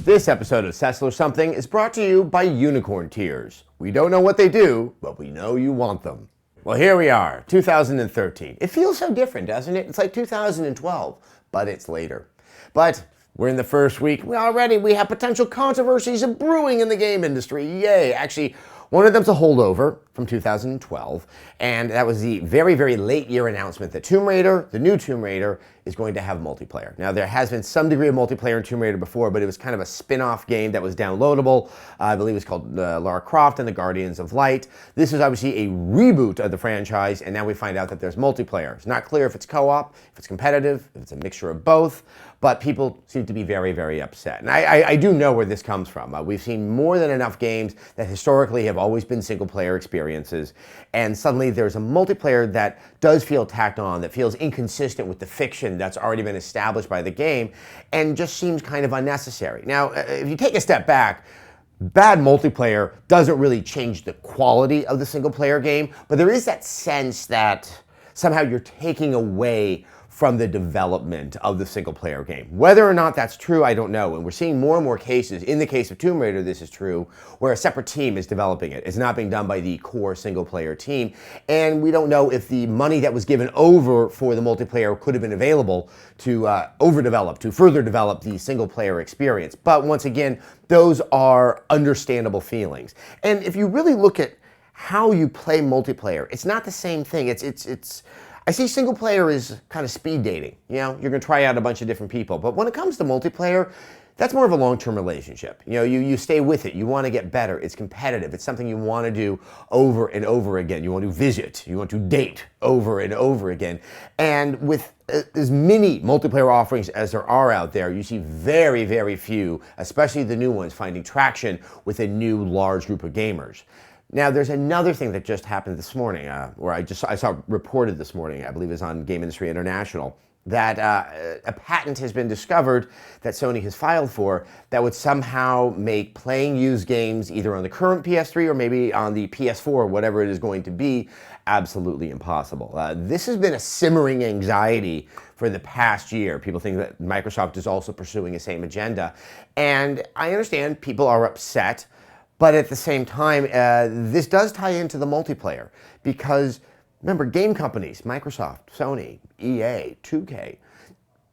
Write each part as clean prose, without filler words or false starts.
This episode of SESSLER'S Something is brought to you by Unicorn Tears. We don't know what they do, but we know you want them. Well, here we are, 2013. It feels so different, doesn't it? It's like 2012, but it's later. But we're in the first week. We have potential controversies brewing in the game industry. Yay! Actually, one of them's a holdover from 2012, and that was the very, very late year announcement that Tomb Raider, the new Tomb Raider, is going to have multiplayer. Now, there has been some degree of multiplayer in Tomb Raider before, but it was kind of a spin-off game that was downloadable. I believe it was called Lara Croft and the Guardians of Light. This is obviously a reboot of the franchise, and now we find out that there's multiplayer. It's not clear if it's co-op, if it's competitive, if it's a mixture of both, but people seem to be very, very upset. And I do know where this comes from. We've seen more than enough games that historically have always been single-player experiences, and suddenly there's a multiplayer that does feel tacked on, that feels inconsistent with the fiction that's already been established by the game, and just seems kind of unnecessary. Now, if you take a step back, bad multiplayer doesn't really change the quality of the single-player game, but there is that sense that somehow you're taking away from the development of the single-player game. Whether or not that's true, I don't know. And we're seeing more and more cases, in the case of Tomb Raider, this is true, where a separate team is developing it. It's not being done by the core single-player team. And we don't know if the money that was given over for the multiplayer could have been available to overdevelop, to further develop the single-player experience. But once again, those are understandable feelings. And if you really look at how you play multiplayer, it's not the same thing. I see single player as kind of speed dating. You know, you're going to try out a bunch of different people. But when it comes to multiplayer, that's more of a long-term relationship. You know, you stay with it. You want to get better. It's competitive. It's something you want to do over and over again. You want to visit. You want to date over and over again. And with as many multiplayer offerings as there are out there, you see very, very few, especially the new ones, finding traction with a new large group of gamers. Now, there's another thing that just happened this morning, where I saw reported this morning, I believe it was on Game Industry International, that a patent has been discovered that Sony has filed for that would somehow make playing used games either on the current PS3 or maybe on the PS4, whatever it is going to be, absolutely impossible. This has been a simmering anxiety for the past year. People think that Microsoft is also pursuing the same agenda, and I understand people are upset. But at the same time, this does tie into the multiplayer because, remember, game companies, Microsoft, Sony, EA, 2K,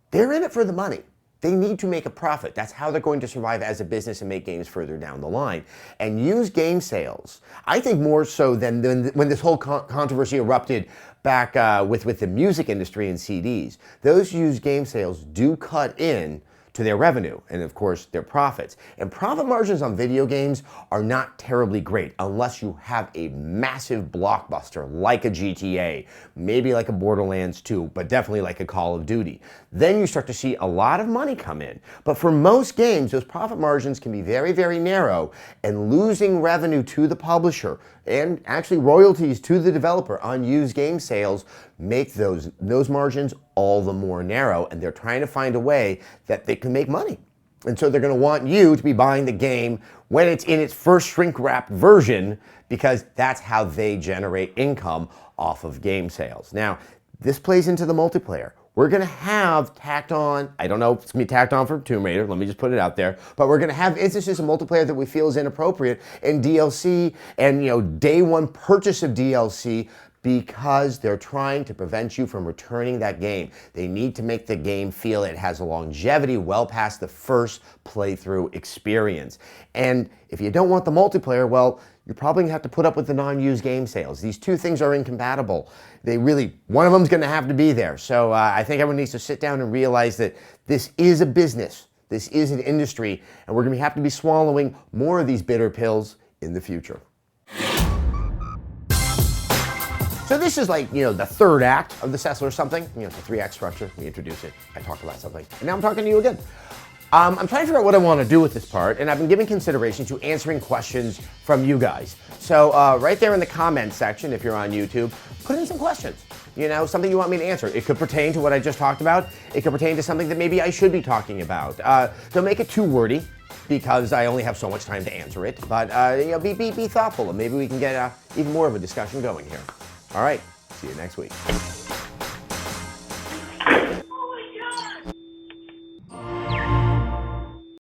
they're in it for the money. They need to make a profit. That's how they're going to survive as a business and make games further down the line. And used game sales, I think more so than when this whole controversy erupted back with the music industry and CDs, those used game sales do cut in to their revenue and, of course, their profits. And profit margins on video games are not terribly great unless you have a massive blockbuster like a GTA, maybe like a Borderlands 2, but definitely like a Call of Duty. Then you start to see a lot of money come in. But for most games, those profit margins can be very, very narrow, and losing revenue to the publisher and actually royalties to the developer on used game sales make those margins all the more narrow, and they're trying to find a way that they can make money. And so they're going to want you to be buying the game when it's in its first shrink-wrapped version, because that's how they generate income off of game sales. Now, this plays into the multiplayer. We're going to have tacked on, I don't know if it's going to be tacked on for Tomb Raider, let me just put it out there, but we're going to have instances of multiplayer that we feel is inappropriate in DLC and, you know, day one purchase of DLC, because they're trying to prevent you from returning that game. They need to make the game feel it has a longevity well past the first playthrough experience. And if you don't want the multiplayer, well, you're probably going to have to put up with the non-used game sales. These two things are incompatible. One of them's going to have to be there. So I think everyone needs to sit down and realize that this is a business. This is an industry, and we're going to have to be swallowing more of these bitter pills in the future. So this is like, the third act of the SESSLER'S Something. It's a 3-act structure. We introduce it, I talk about something, and now I'm talking to you again. I'm trying to figure out what I want to do with this part, and I've been giving consideration to answering questions from you guys. So right there in the comments section, if you're on YouTube, put in some questions. Something you want me to answer. It could pertain to what I just talked about. It could pertain to something that maybe I should be talking about. Don't make it too wordy, because I only have so much time to answer it. But be thoughtful, and maybe we can get even more of a discussion going here. All right, see you next week.